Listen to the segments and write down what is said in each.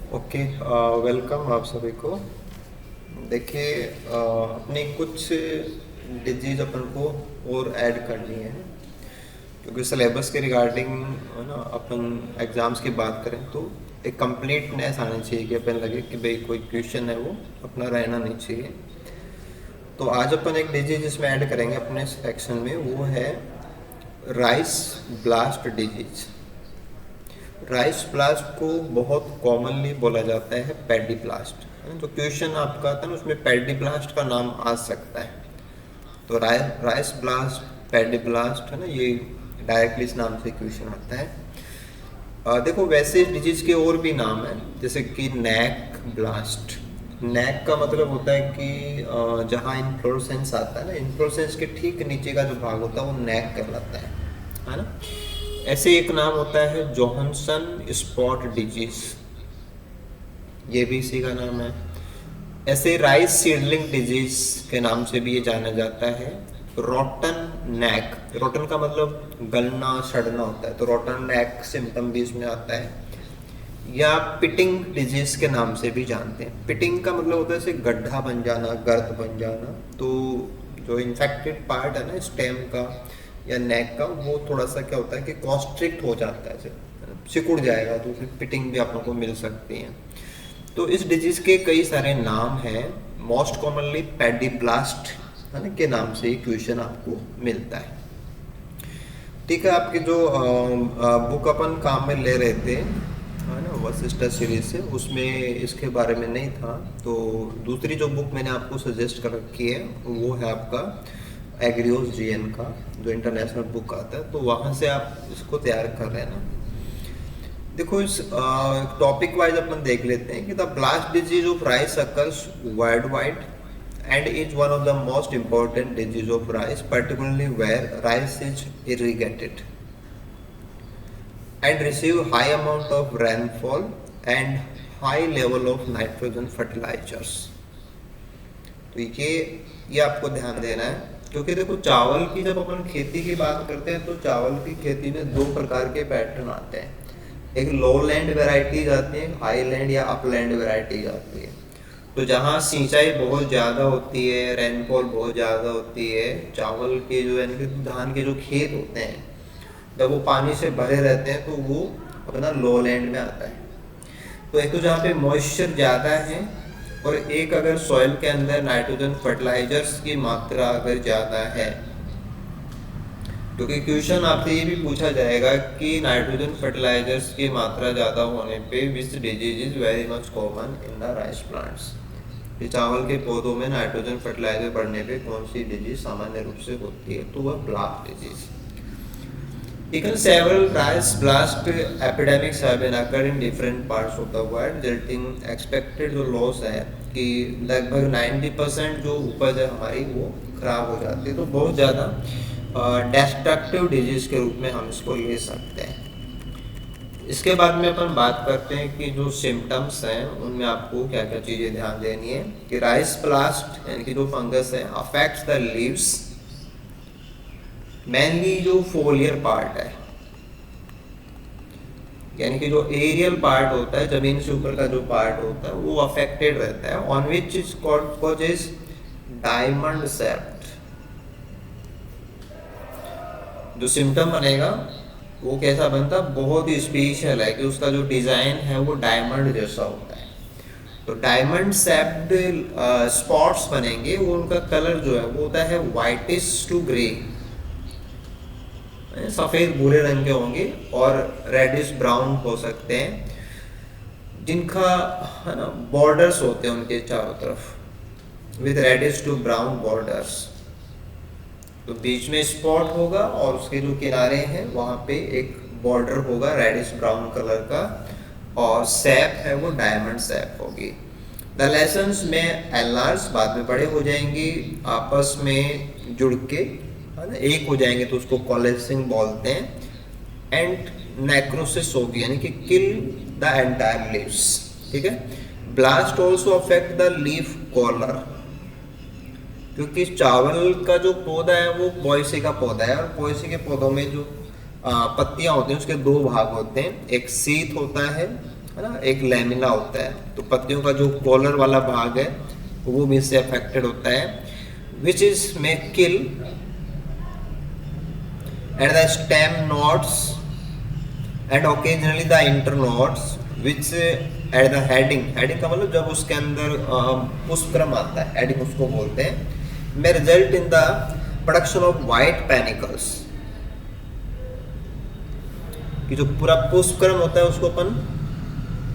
Okay. Welcome आप सभी को। देखिए, अपनी कुछ डिजीज अपन को और ऐड करनी है, क्योंकि सिलेबस के रिगार्डिंग ना अपन एग्ज़ाम्स की बात करें तो एक कंप्लीटनेस आनी चाहिए कि अपन लगे कि भाई कोई क्वेश्चन है वो अपना रहना नहीं चाहिए। तो आज अपन एक डिजीज जिसमें ऐड करेंगे अपने सेक्शन में, वो है rice blast disease. Rice blast को बहुत कॉमनली बोला जाता है पैडी ब्लास्ट। जो क्वेश्चन आपका आता है ना, उसमें पैडी ब्लास्ट का नाम आ सकता है। तो राइस ब्लास्ट, पैडी ब्लास्ट है ना, ये डायरेक्टली इस नाम से क्वेश्चन आता है। देखो, वैसे इस डिजीज के और भी नाम हैं, जैसे कि नेक ब्लास्ट। नेक का मतलब होता है कि जहाँ इन्फ्लोरेसेंस आता है ना, इन्फ्लोरेसेंस के ठीक नीचे का जो भाग होता है वो नेक कहलाता है ना। ऐसे एक नाम होता है जोहानसन स्पॉट डिजीज, ये भी इसी का नाम है। ऐसे राइस सीडलिंग डिजीज के नाम से भी ये जाना जाता है। रोटन नेक, रोटन का मतलब गलना सड़ना होता है, तो रोटन नेक सिम्टम भी इसमें आता है। या पिटिंग डिजीज के नाम से भी जानते हैं। पिटिंग का मतलब होता है जैसे गड्ढा बन जाना, गर्त बन जाना। तो जो इन्फेक्टेड पार्ट है ना स्टेम का या नेक का, वो थोड़ा सा क्या होता है कि कॉन्स्ट्रिक्ट हो जाता है, सिकुड़ जाएगा, तो फिर पिटिंग भी आप लोगों को मिल सकती है। तो इस डिजीज के कई सारे नाम हैं। मोस्ट कॉमनली पैडी ब्लास्ट है ना के नाम से क्वेश्चन आपको मिलता है। ठीक है, आपकी जो बुक अपन काम में ले रहे थे है ना, वशिष्ठा सीरीज से, उसमें इसके बारे में नहीं था। तो दूसरी जो बुक मैंने आपको सजेस्ट कर रखी है वो है आपका एग्रियोस जीएन का, जो इंटरनेशनल बुक आता है, तो वहाँ से आप इसको तैयार कर रहे हैं ना। देखो, इस टॉपिक वाइज अपन देख लेते हैं कि the blast disease of rice occurs world wide and is one of the most important disease of rice, particularly where rice is irrigated and receive high amount of rainfall and high level of nitrogen fertilizers। तो ये आपको ध्यान देना है, क्योंकि देखो, चावल की जब अपन खेती की बात करते हैं तो चावल की खेती में दो प्रकार के पैटर्न आते हैं। एक लो लैंड वेराइटीज आती है, हाई लैंड या अपलैंड वेराइटीज आती है। तो जहाँ सिंचाई बहुत ज़्यादा होती है, रेनफॉल बहुत ज़्यादा होती है, चावल के जो यानी कि धान के जो खेत होते हैं, जब वो पानी से भरे रहते हैं तो वो अपना लो लैंड में आता है। तो एक तो जहाँ पे मॉइस्चर ज़्यादा है, और एक अगर सॉइल के अंदर नाइट्रोजन फर्टिलाइजर्स की मात्रा अगर ज़्यादा है, क्योंकि क्वेश्चन आपसे ये भी पूछा जाएगा कि नाइट्रोजन फर्टिलाइजर्स की मात्रा ज़्यादा होने पे which disease is very much common in the rice plants. चावल के पौधों में नाइट्रोजन फर्टिलाइजर बढ़ने पे कौन सी डिजीज सामान्य रूप से होती है, तो वह blast disease. Even several rice blast epidemics have been occurred in different parts of the world, resulting expected जो loss है कि लगभग 90% जो उपज है हमारी वो खराब हो जाती है। तो बहुत ज़्यादा डेस्ट्रक्टिव डिजीज के रूप में हम इसको ले सकते हैं। इसके बाद में अपन बात करते हैं कि जो सिम्टम्स हैं उनमें आपको क्या क्या चीज़ें ध्यान देनी है। कि राइस ब्लास्ट यानी कि जो फंगस है अफेक्ट्स द लीव्स, मेनली जो फोलियर पार्ट है, यानी कि जो एरियल पार्ट होता है, जमीन से ऊपर का जो पार्ट होता है, वो अफेक्टेड रहता है। On which is causes diamond shaped. जो सिम्टम बनेगा वो कैसा बनता, बहुत ही स्पेशल है कि उसका जो डिजाइन है वो डायमंड जैसा होता है। तो डायमंड सेप्ट स्पॉट्स बनेंगे, वो उनका कलर जो है वो होता है व्हाइटिश टू ग्रे, सफ़ेद भूरे रंग के होंगे, और रेडिश ब्राउन हो सकते हैं, जिनका है ना बॉर्डर्स होते हैं उनके चारों तरफ with reddish to brown borders. तो बीच में स्पॉट होगा और उसके जो किनारे हैं वहाँ पे एक बॉर्डर होगा रेडिश ब्राउन कलर का, और सैप है वो डायमंड सैप होगी। द लेसन्स में एलार्स बाद में बड़े हो जाएंगी, आपस में जुड़ के एक हो जाएंगे, तो उसको कॉलेसिंग बोलते हैं। एंड नेक्रोसिस होगी, यानी कि किल द एंटायर लीव्स। ठीक है। Blast also affect the leaf collar, क्योंकि चावल का जो पौधा है वो पॉयसी का पौधा है, और पॉयसी के पौधों में जो पत्तियां होती हैं उसके दो भाग होते हैं। एक शीत होता है है ना, एक लैमिना होता है, तो पत्तियों का जो कॉलर वाला भाग है वो भी इससे अफेक्टेड होता है, which is may kill at the stem nodes and occasionally the internodes which at the heading, heading का मतलब जब उसके अंदर पुष्पक्रम आता है, हेडिंग उसको बोलते हैं, may result in the production of white panicles, कि जो पूरा पुष्पक्रम होता है उसको अपन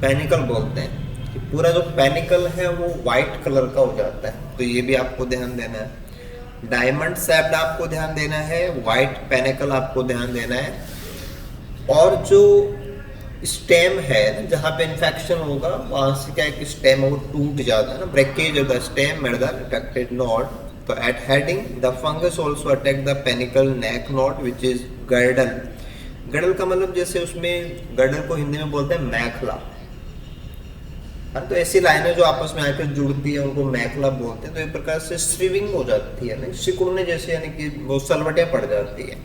पैनिकल बोलते हैं, कि पूरा जो पैनिकल है वो वाइट कलर का हो जाता है। तो ये भी आपको ध्यान देना है, डायमंड शेप्ड आपको ध्यान देना है, वाइट पैनिकल आपको ध्यान देना है, और जो स्टेम है जहाँ पे इन्फेक्शन होगा वहां से क्या है कि स्टेम वो टूट जाता है ना, breakage of the stem at the affected node. तो at heading the fungus also attack the panicle neck node which is girdle. Girdle का मतलब जैसे उसमें, गर्डल को हिंदी में बोलते हैं मैखला, तो ऐसी लाइनें जो आपस में आकर जुड़ती है उनको मैखला बोलते हैं। तो एक प्रकार से स्ट्रीविंग हो जाती है ना, सिकुड़ने जैसे, यानी कि वो सलवटें पड़ जाती है।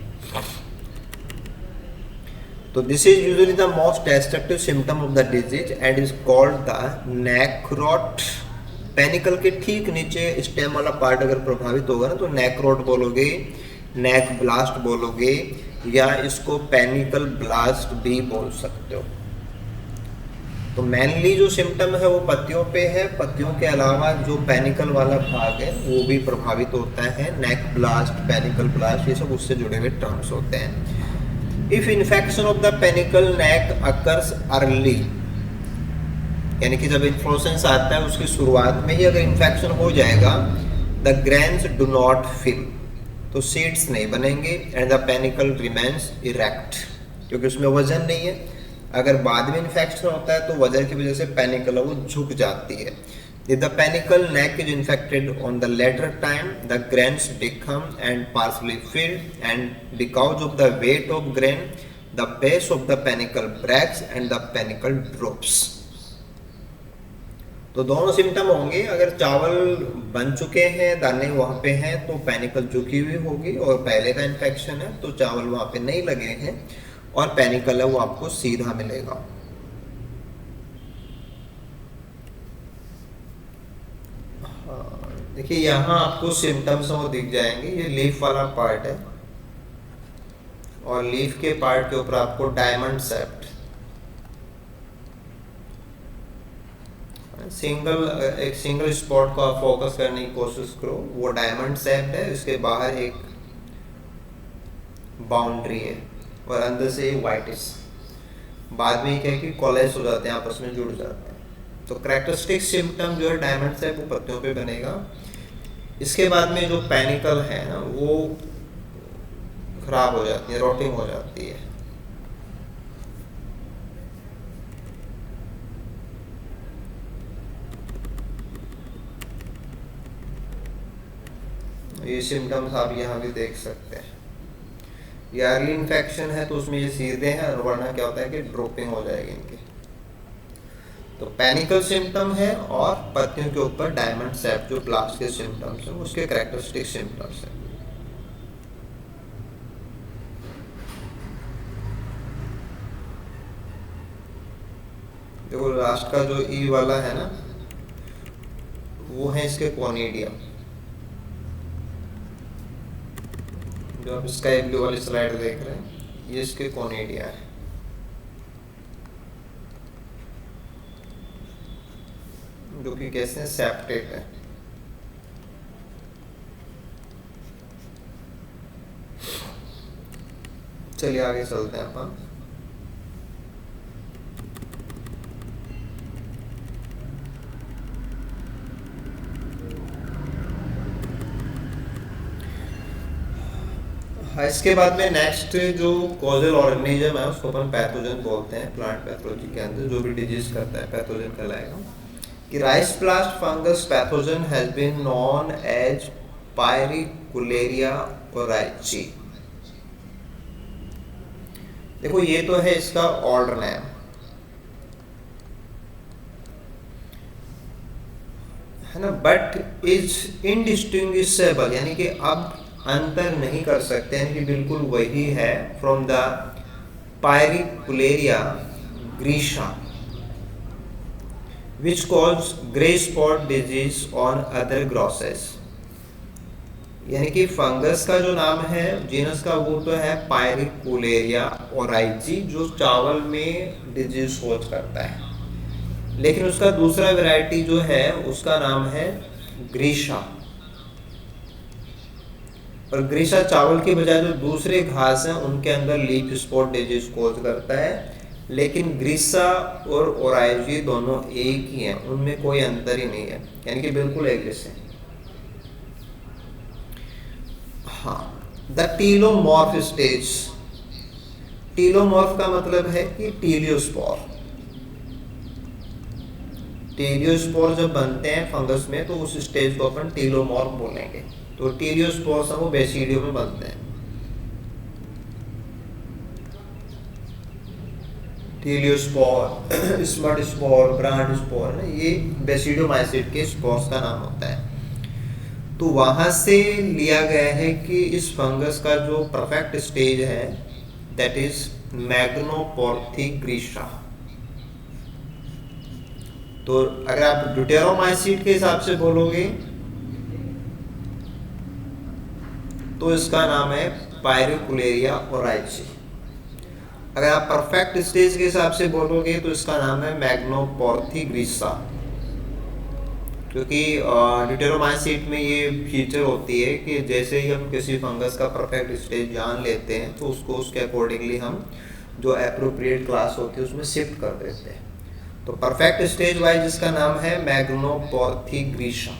तो this is usually the most destructive symptom of the disease and is called the neck rot. Panicle के ठीक नीचे स्टेम वाला पार्ट अगर प्रभावित होगा ना तो नेक रॉट बोलोगे, नेक ब्लास्ट बोलोगे, या इसको पेनिकल ब्लास्ट भी बोल सकते हो। तो मेनली जो सिम्टम है वो पत्तियों पे है, पत्तियों के अलावा जो पेनिकल वाला भाग है वो भी प्रभावित होता है। नेक ब्लास्ट, पेनिकल ब्लास्ट, ये सब उससे जुड़े हुए टर्म्स होते हैं। If infection of the panicle neck occurs early, यानी कि जब इन्फ्लोरेसेंस आता है उसकी शुरुआत में ही अगर इन्फेक्शन हो जाएगा, the grains do not fill, तो सीड्स नहीं बनेंगे, and the panicle remains erect, क्योंकि उसमें वजन नहीं है। अगर बाद में इन्फेक्शन होता है तो वजन की वजह से पेनिकल वो झुक जाती है। If the panicle neck is infected on the later time, the grains become and partially filled, and because of the weight of grain, the base of the panicle breaks and the panicle drops. तो दोनों symptom होंगे, अगर चावल बन चुके हैं, दाने वहाँ पे हैं, तो पेनिकल झुकी हुई होगी, और पहले का इन्फेक्शन है तो चावल वहाँ पे नहीं लगे हैं और पेनिकल है वो आपको सीधा मिलेगा। देखिए यहाँ आपको सिम्टम्स वो दिख जाएंगे, ये लीफ वाला पार्ट है, और लीफ के पार्ट के ऊपर आपको डायमंड शेप्ड एक सिंगल स्पॉट को आप फोकस करने की कोशिश करो, वो डायमंड शेप्ड है, इसके बाहर एक बाउंड्री है और अंदर से व्हाइटिश, बाद में क्या है कि कॉलेज हो जाते हैं, आपस में जुड़ जाते हैं। तो कैरेक्टरिस्टिक सिम्टम जो है डायमंड शेप वो पत्तियों पे बनेगा। इसके बाद में जो पेनिकल है ना वो खराब हो जाती है, रोटिंग हो जाती है। ये सिम्टम्स आप यहाँ भी देख सकते हैं। ये अर्ली इन्फेक्शन है तो उसमें ये सीधे हैं, वरना क्या होता है कि ड्रॉपिंग हो जाएगी इनकी। तो पैनिकल सिम्टम है और पत्तियों के ऊपर डायमंड शेप जो ब्लास्ट के सिम्टम्स हैं उसके कैरेक्टरिस्टिक सिम्टम्स हैं। देखो लास्ट का जो ई वाला है ना वो है इसके कोनिडियम, जो आप स्काई ब्लू वाली स्लाइड देख रहे हैं ये इसके कोनिडिया है। जो कि कैसे सेप्टेट है। चलिए आगे चलते हैं अपन। इसके बाद में नेक्स्ट जो कॉजल ऑर्गेनिज्म है उसको अपन पैथोजन बोलते हैं। प्लांट पैथोलॉजी के अंदर जो भी डिजीज करता है पैथोजन कहलाएगा। कि rice blast fungus pathogen has been known as Pyricularia oryzae. देखो ये तो है इसका ऑर्डर नेम है ना, बट इज इनडिस्टिंग्विशेबल, यानी कि अब अंतर नहीं कर सकते, यानी कि बिल्कुल वही है from the Pyricularia grisea. Which cause grey spot disease on other grasses. यानी कि फंगस का जो नाम है जीनस का वो तो है पायरिकुलेरिया ओराइजी, जो चावल में डिजीज कॉज करता है, लेकिन उसका दूसरा वैरायटी जो है उसका नाम है ग्रीशा। और ग्रीशा चावल के बजाय जो दूसरे घास हैं उनके अंदर लीफ स्पॉट डिजीज कॉज करता है, लेकिन ग्रीसा और ओराइजी दोनों एक ही हैं, उनमें कोई अंतर ही नहीं है, यानी कि बिल्कुल एक जैसे। हाँ, द टीलोमॉर्फ स्टेज। टीलोमॉर्फ का मतलब है कि टीलियोस्पोर। टीलियोस्पोर जब बनते हैं फंगस में तो उस स्टेज को अपन टीलोमॉर्फ बोलेंगे। तो टीलियोस्पोर सब वो बेसिडियो में बनते हैं। टीलियोस्पोर, स्मड स्पोर, ब्रांड स्पोर, ये बेसिडियोमाइसिड के स्पोर्स का नाम होता है। तो वहां से लिया गया है कि इस फंगस का जो परफेक्ट स्टेज है दैट इज मैग्नोपोर्थी ग्रीशा। तो अगर आप ड्यूटेरोमाइसिड के हिसाब से बोलोगे तो इसका नाम है पायरिकुलेरिया ओराइजी। अगर आप परफेक्ट स्टेज के हिसाब से बोलोगे तो इसका नाम है मैग्नोपोर्थी ग्रीशा। क्योंकि ड्यूटेरोमाइसिड में ये फीचर होती है कि जैसे ही हम किसी फंगस का परफेक्ट स्टेज जान लेते हैं तो उसको उसके अकॉर्डिंगली हम जो एप्रोप्रिएट क्लास होती है उसमें शिफ्ट कर देते हैं। तो परफेक्ट स्टेज वाइज इसका नाम है मैग्नोपोर्थी ग्रीशा,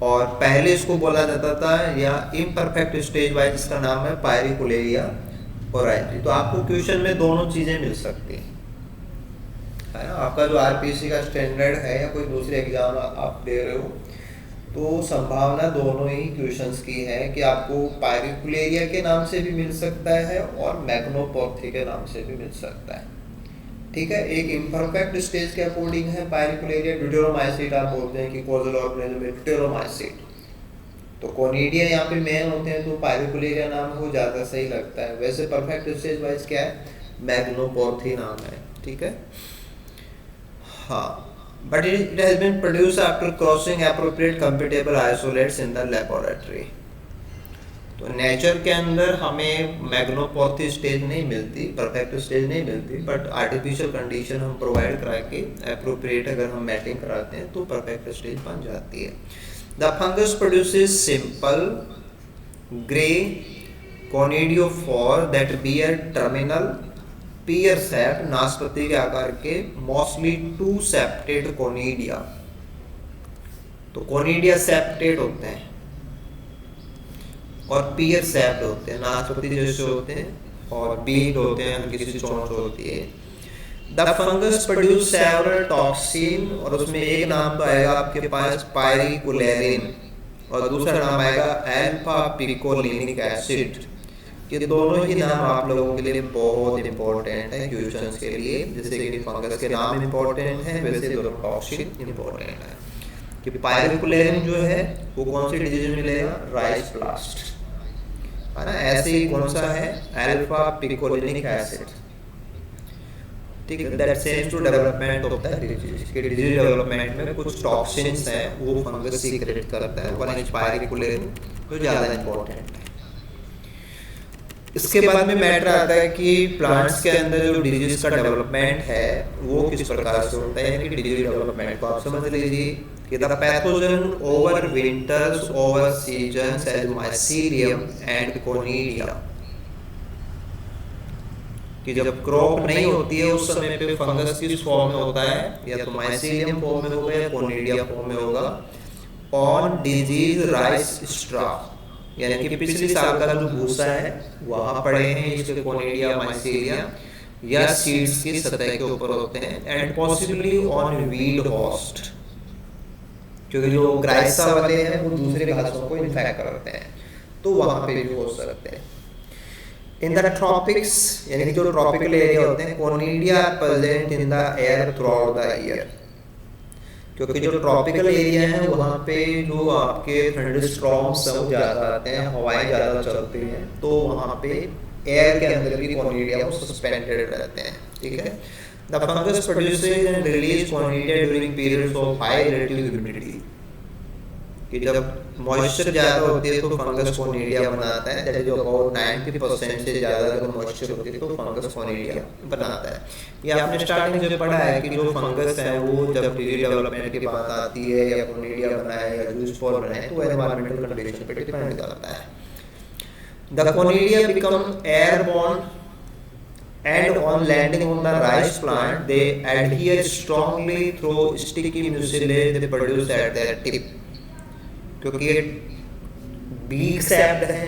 और पहले इसको बोला जाता था या इम्परफेक्ट स्टेज वाइज इसका नाम है पायरिकुलेरिया ओराइजी। तो आपको क्वेश्चन में दोनों चीजें मिल सकती हैं, है ना। आपका जो आरपीसी का स्टैंडर्ड है या कोई दूसरे एग्जाम आप दे रहे हो तो संभावना दोनों ही क्वेश्चंस की है कि आपको पायरिकुलेरिया के नाम से भी मिल सकता है और मैग्नोपोर्थी के नाम से भी मिल सकता है। ठीक है, एक इम्परफेक्ट स्टेज के अकॉर्डिंग है पायरिकुलेरिया। ड्यूटेरोमाइसिड आप बोलते हैं कि कॉजल ऑर्गेनिज्म में ड्यूटेरोमाइसिड, तो कोनिडिया यहाँ पे मेन होते हैं तो पायरिकुलेरिया नाम हो ज़्यादा सही लगता है। वैसे परफेक्ट स्टेज वाइज क्या है, मैग्नोपोर्थी नाम है। ठीक है, हाँ, but it has been produced after crossing appropriate compatible isolates in the laboratory। तो नेचर के अंदर हमें मैग्नोपोर्थी स्टेज नहीं मिलती, परफेक्ट स्टेज नहीं मिलती, बट आर्टिफिशियल कंडीशन हम प्रोवाइड करा के एप्रोप्रिएट अगर हम मैटिंग कराते हैं तो परफेक्ट स्टेज बन जाती है। The fungus produces simple grey conidiophore that bear terminal pear shaped, नाशपाती के आकार के, मोस्टली टू सेप्टेड कोनिडिया। तो कोनिडिया सेप्टेड होते हैं और पियर सेप्ट होते हैं, नाशपाती जैसे होते हैं, और बीड होते हैं, हल्की सी चोंच होती है। The fungus produce several toxin, और उसमें एक नाम तो आएगा आपके पास पायरिकुलेरिन और दूसरा नाम आएगा अल्फा पिकोलिनिक एसिड। ये दोनों ही नाम आप लोगों के लिए बहुत इंपॉर्टेंट है क्वेश्चंस के लिए। जैसे कि फंगस के नाम इंपॉर्टेंट है वैसे दोनों टॉक्सिन इंपॉर्टेंट है। कि पायरिकुलेरिन जो है वो कौन सी डिजीज में मिलेगा, राइस ब्लास्ट, है ना। ऐसे ही कौन सा है, अल्फा पिकोलिनिक एसिड। ठीक है, that seems to development of the disease. के डिजीज डेवलपमेंट में कुछ टॉक्सिन्स हैं वो फंगस सीक्रेट करता है, वन इज पायरिकुलेरिन, तो ज़्यादा इंपॉर्टेंट है। इसके बाद में मैटर आता है कि प्लांट्स के अंदर जो डिजीज का डेवलपमेंट है वो किस प्रकार से होता है, यानी कि डिजीज डेवलपमेंट को आप समझ लीजिए कि the pathogen over winters over seasons as mycelium and conidia. कि जब क्रॉप नहीं होती है उस समय पे फंगस किस फॉर्म में होता है, या तो माइसीलियम फॉर्म में होगा या कोनिडिया फॉर्म में होगा। ऑन डिजीज राइस स्ट्रा, यानी कि पिछले साल का जो भूसा है वहां पड़े हैं इसके कोनिडिया माइसीलिया, या सीड्स की सतह के ऊपर होते हैं, and possibly on weed host, क्योंकि जो ग्राइसा वाले हैं वो दूसरे घासों को इन्फेक्ट करते हैं, तो वहां पे भी हो सकते हैं। इन द ट्रॉपिक्स, यानी जो ट्रॉपिकल एरिया होते हैं, conidia are present in the air throughout the year. क्योंकि जो ट्रॉपिकल एरिया है वहाँ पे जो आपके थंडरस्टॉर्म्स हैं वो ज़्यादा आते हैं, हवाएं ज़्यादा चलती हैं, तो वहाँ पे एयर के अंदर भी कोनिडिया वो सस्पेंडेड रहते हैं। ठीक है, The fungus produces and release conidia during periods of high relative humidity. कि जब मॉइस्चर ज़्यादा होती है तो फंगस कोनिडिया बनाता है, दैट इज अबाउट 90% से ज़्यादा अगर मॉइस्चर होती है तो फंगस कोनिडिया बनाता है। ये आपने स्टार्टिंग में पढ़ा है कि जो फंगस है वो जब टीडी डेवलपमेंट की बात आती है या कोनिडिया बनाए या जूस फॉल बनाए तो एनवायरमेंटल कंडीशन पे डिपेंड करता है। The conidia become airborne and on landing on the rice plant they adhere strongly through sticky mucilage they produce at their tip, क्योंकि बीक सैप्ड है,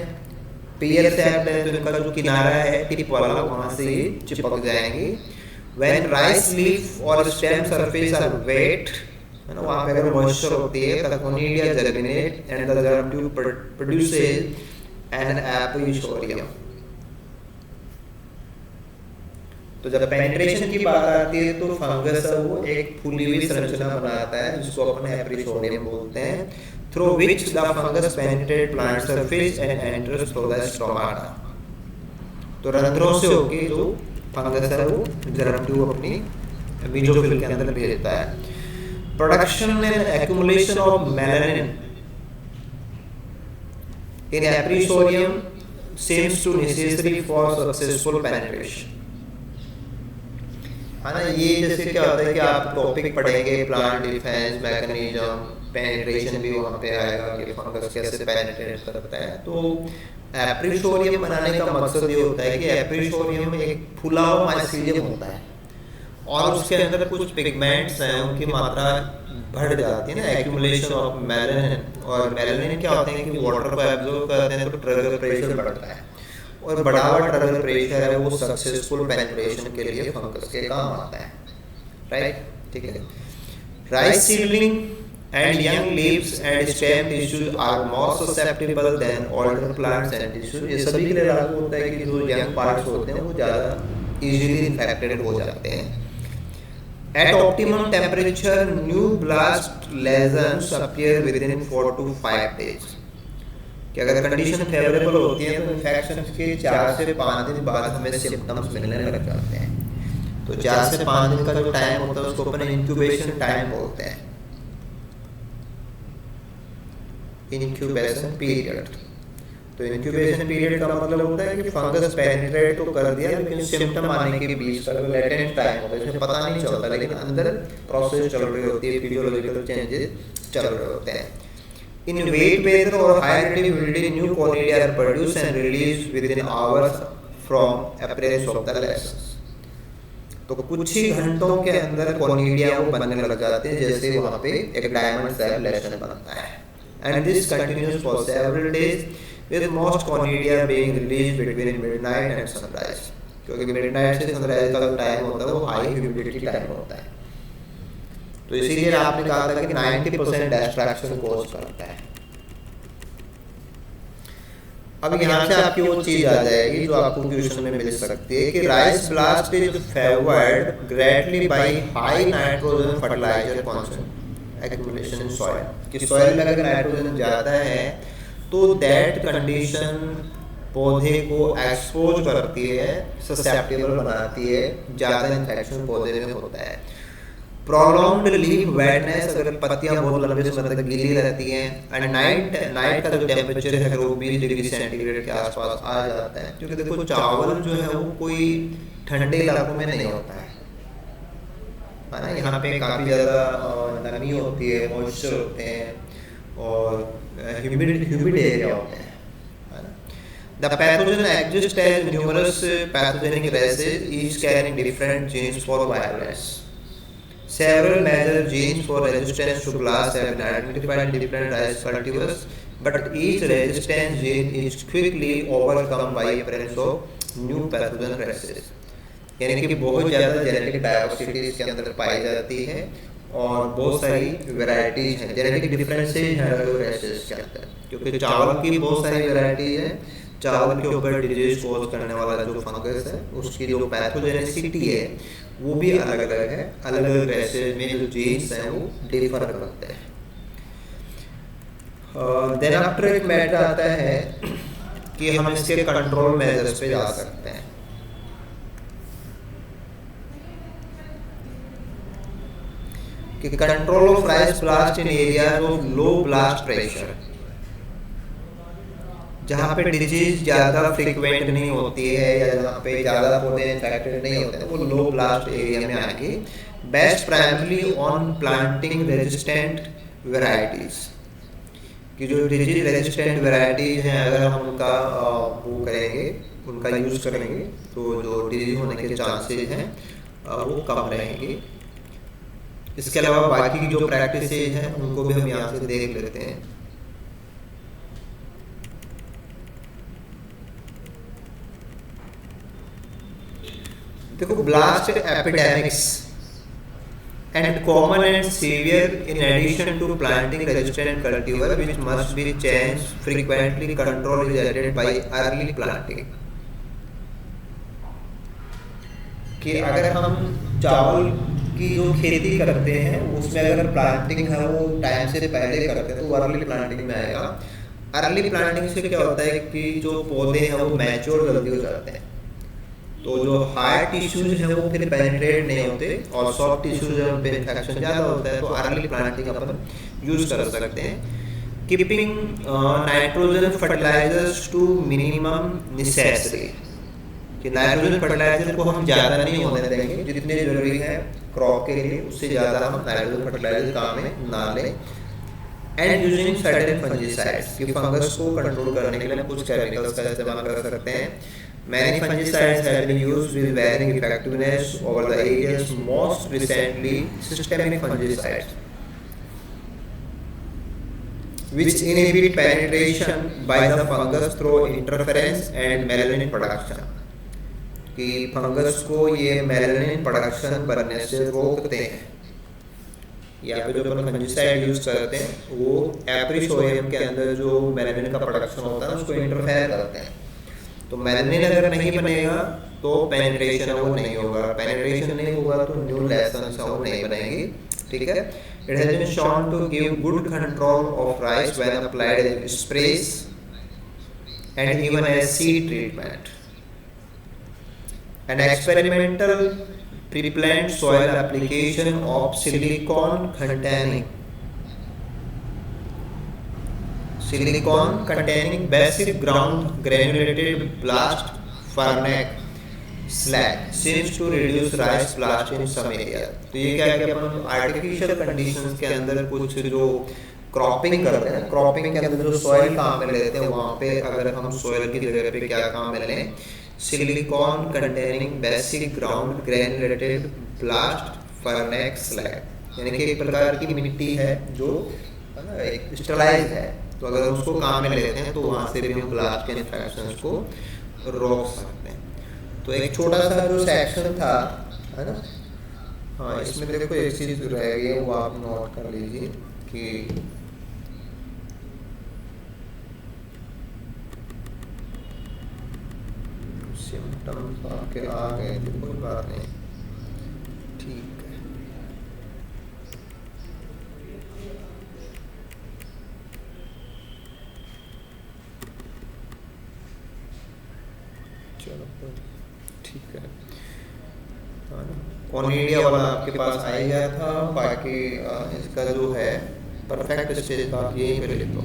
पेयर सैप्ड है, तो इनका जो किनारा है टिप वाला वहां से चिपक जाएंगे। when rice leaf or stem surface are wet, है ना, वहाँ पे अगर मॉइस्चर होती है the conidia germinate and the germ tube produces an एपिसोरियम। तो जब पेनिट्रेशन की बात आती है तो फंगस वो एक फूली हुई संरचना बनाता है जिसको अपन एपिसोरियम बोलते हैं, through which the fungus penetrate plant surface and enters through the stomata. तो रंध्रों से होके जो फंगस है वो जर्म ट्यूब अपनी मीजोफिल के अंदर भेजता है। Production and accumulation of melanin in appressorium seems to necessary for successful penetration। है ना, ये जैसे क्या होता है कि आप टॉपिक पढ़ेंगे प्लांट डिफेंस मैकेनिज्म, पेनिट्रेशन भी वहाँ पे आएगा कि फंगस कैसे पेनिट्रेट करता है। तो एपिसोरियम बनाने का मकसद ये होता है कि एपिसोरियम एक फूला हुआ माइसीलियम होता है और उसके अंदर कुछ पिगमेंट्स हैं, उनकी मात्रा बढ़ जाती है ना, एक्यूमुलेशन ऑफ मेलानिन। और मेलानिन क्या होते हैं कि वाटर को एब्जॉर्ब करते हैं तो ट्रिगर प्रेशर बढ़ता है, और बढ़ा हुआ ट्रिगर प्रेशर है वो सक्सेसफुल पेनिट्रेशन के लिए फंगस के काम आता है, राइट, ठीक है। Rice seedling and young leaves and stem tissues are more susceptible than older plants and tissues. ये सभी के लिए लागू होता है कि जो यंग पार्ट्स होते हैं वो ज़्यादा इजीली इन्फेक्टेड हो जाते हैं। At optimum temperature, new blast lesions appear within 4 to 5 days। कि अगर कंडीशन फेवरेबल होती है तो इन्फेक्शन के 4 से 5 दिन बाद हमें सिम्टम्स मिलने लग जाते हैं। तो 4 से 5 दिन का जो टाइम होता है उसको अपन इंक्यूबेशन टाइम बोलते हैं, इंक्यूबेशन पीरियड। तो इंक्यूबेशन पीरियड का मतलब होता है कि फंगस पेनिट्रेट तो कर दिया लेकिन सिम्टम आने के बीच का जो लेटेंट टाइम होता है इसमें पता नहीं चलता, लेकिन अंदर प्रोसेस चल रही होती है, फिजियोलॉजिकल चेंजेस चल रहे होते हैं। In wet weather or high relative humidity, new conidia are produced and released within hours from appearance of the lesions। तो कुछ ही घंटों के अंदर कोनिडिया वो बनने लग जाते हैं, जैसे वहाँ पे एक डायमंड शेप लेशन बनता है। And this continues for several days, with most conidia being released between midnight and sunrise। क्योंकि midnight से sunrise का जो टाइम होता है वो हाई ह्यूमिडिटी टाइम होता है, तो इसीलिए आपने कहा था कि 90% डिस्ट्रैक्शन कोज करता है। अब यहाँ से आपकी वो चीज आ जाएगी जो आपको क्वेश्चन में मिल सकती है कि rice blast is favoured greatly by high nitrogen fertiliser concentration accumulation in soil. कि सॉइल में अगर नाइट्रोजन ज़्यादा है तो दैट कंडीशन पौधे को एक्सपोज करती है, ससेप्टेबल बनाती है, ज़्यादा इन्फेक्शन पौधे में होता है। प्रोलॉन्ग्ड लीफ वेटनेस, अगर पत्तियां बहुत लंबे समय तक गीली रहती हैं, एंड नाइट का जो टेम्परेचर है वो 20 डिग्री सेंटीग्रेड के आसपास आ जाता है। क्योंकि देखो चावल जो है वो कोई ठंडे इलाकों में नहीं होता है ना, यहाँ पे काफ़ी ज़्यादा नमी होती है, मॉइस्चर होते हैं और ह्यूमिड एरिया होते हैं। The pathogen exists as numerous pathogenic races, each carrying different genes for virulence. Several major genes for resistance to blast have been identified in different rice cultivars, but each resistance gene is quickly overcome by appearance of new pathogen races। यानी कि बहुत ज़्यादा genetic diversity इसके अंदर पाई जाती है और बहुत सारी वेराइटीज हैं, जेनेटिक डिफरेंसेज हैं अलग रेसेस के अंदर। क्योंकि चावल की बहुत सारी वेराइटी है, चावल के ऊपर डिजीज कोज करने वाला जो फंगस है उसकी जो पैथोजेनिसिटी है वो भी अलग अलग है, अलग अलग रेसेस में जो जीन्स हैं वो डिफर करते हैं। देन आफ्टर एक मैटर आता है कि हम इसके कंट्रोल मेजर्स पे जा सकते हैं। कि control of rice blast in areas of low blast pressure, जहाँ पे डिजीज ज़्यादा फ्रिक्वेंट नहीं होती है या जहाँ पे ज़्यादा पौधे इन्फेक्टेड नहीं होते हैं, वो लो ब्लास्ट एरिया में आएंगे। Best primarily on planting resistant varieties, कि जो डिजीज रेजिस्टेंट वेराइटीज़ हैं अगर हम उनका वो करेंगे, उनका यूज़ करेंगे, तो जो डिजीज होने के चांसेस हैं वो कम रहेंगे। इसके अलावा बाकी की जो प्रैक्टिसेज हैं उनको भी हम यहाँ से देख लेते हैं। देखो, blast epidemics and common and severe in addition to planting resistant cultivar which must be changed frequently. Control is added by early planting. कि अगर हम चावल की जो खेती करते हैं उसमें अगर प्लांटिंग है वो टाइम से पहले करते हैं तो अर्ली प्लांटिंग में आएगा। अर्ली प्लांटिंग से क्या होता है कि जो पौधे हैं वो मैच्योर जल्दी हो जाते हैं, तो जो हार्ड टिश्यूज हैं वो फिर पेनिट्रेट नहीं होते और सॉफ्ट टिश्यूज हैं उन पे इन्फेक्शन ज़्यादा होता है, तो अर्ली प्लांटिंग अपन यूज़ कर सकते हैं। Keeping nitrogen fertilisers to minimum necessary, कि नाइट्रोजन फर्टिलाइजर को हम ज़्यादा नहीं होने देंगे, जितने जरूरी है क्रॉप के लिए उससे ज़्यादा हम नाइट्रोजन फर्टिलाइजर काम में ना लें। एंड यूजिंग सर्टेन फंजीसाइड्स, कि फंगस को कंट्रोल करने के लिए कुछ केमिकल्स का इस्तेमाल कर सकते हैं। Many fungicides have been used with varying effectiveness over the ages, most recently systemic fungicides, which inhibit penetration by the fungus through interference and melanin production, कि फंगस को ये मेलानिन प्रोडक्शन बनने से रोकते हैं। यहाँ पे जो अपन फंजीसाइड यूज करते हैं वो एप्रिसोडियम के अंदर जो मेलानिन का प्रोडक्शन होता है उसको इंटरफेयर करते हैं, तो मेलानिन अगर नहीं बनेगा तो पेनिट्रेशन वो नहीं होगा, पेनिट्रेशन नहीं होगा तो न्यू लेसन्स वो नहीं बनेंगी। ठीक है। It has been shown to give good control of rice when applied as sprays and even as seed treatment. An experimental preplant soil application of silicon containing basic ground granulated blast furnace slag seems to reduce rice blast in some area। तो ये क्या है कि अपन artificial conditions के अंदर कुछ जो cropping करते हैं, क्रॉपिंग के अंदर जो सॉइल काम में लेते हैं वहाँ पे अगर हम सॉइल की जगह पे क्या काम में लें, silicon containing basic ground granulated blast furnace slag, यानी कि एक प्रकार की मिट्टी है जो स्टरलाइज है, तो अगर उसको काम में लेते हैं तो वहाँ से भी हम ब्लास्ट के इन्फेक्शंस को रोक सकते हैं। तो एक छोटा सा जो सेक्शन था, है ना, हाँ, इसमें देखो एक चीज़ रह गई है वो आप नोट कर लीजिए कि सिम्टम्स आपके आ गए थे, कोई बात नहीं, ठीक है। चलो ठीक है, कॉर्निडिया वाला आपके पास आ ही गया था। बाकी इसका जो है परफेक्ट स्टेज का आप यहीं पे लिख दो।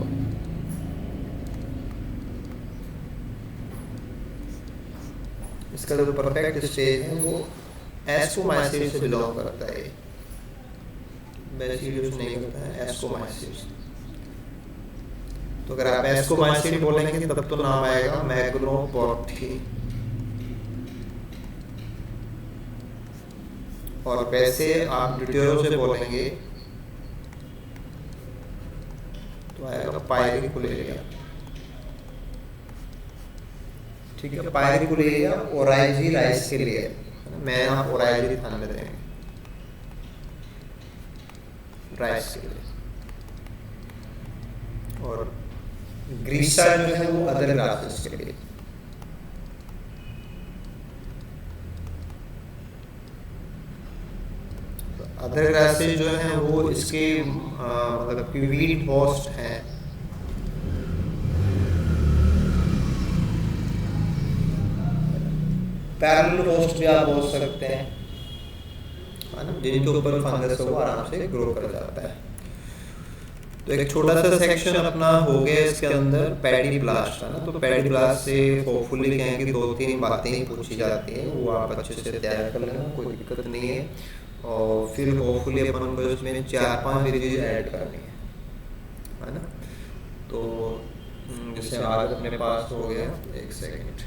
इसका जो परफेक्ट स्टेज है वो एस्कोमाइसिस से बिलोंग करता है, बैसिलियस नहीं करता है, एस्कोमाइसिस। तो अगर आप एस्कोमाइसिस बोलेंगे तब तो नाम आएगा मैग्नोपोर्टी, और वैसे आप ड्यूटेरो से बोलेंगे तो आएगा पायरिकुलेरिया। ठीक है, पायरिकुलेरिया ओराइजी राइस के लिए, मैं आप ओराइजी ध्यान में देंगे राइस के लिए, और ग्रीसा जो है वो अदर ग्रासेस के लिए। अदर ग्रासेस जो हैं वो इसके मतलब कि वीट होस्ट हैं। पैरेलल होस्ट भी आप बोल सकते हैं, है ना, जिनके ऊपर फंगस है वो आराम से ग्रो कर जाता है। तो एक छोटा सा सेक्शन अपना हो गया इसके अंदर पैडी ब्लास्ट, है ना। तो पैडी ब्लास्ट से होपफुली कहें कि 2-3 बातें ही पूछी जाती हैं, वो आप अच्छे से तैयार कर लेना, कोई दिक्कत नहीं है। और फिर होपफुली अपन को इसमें 4-5 डिजीज ऐड करनी है ना। तो जैसे आज अपने पास हो गया, एक सेकंड।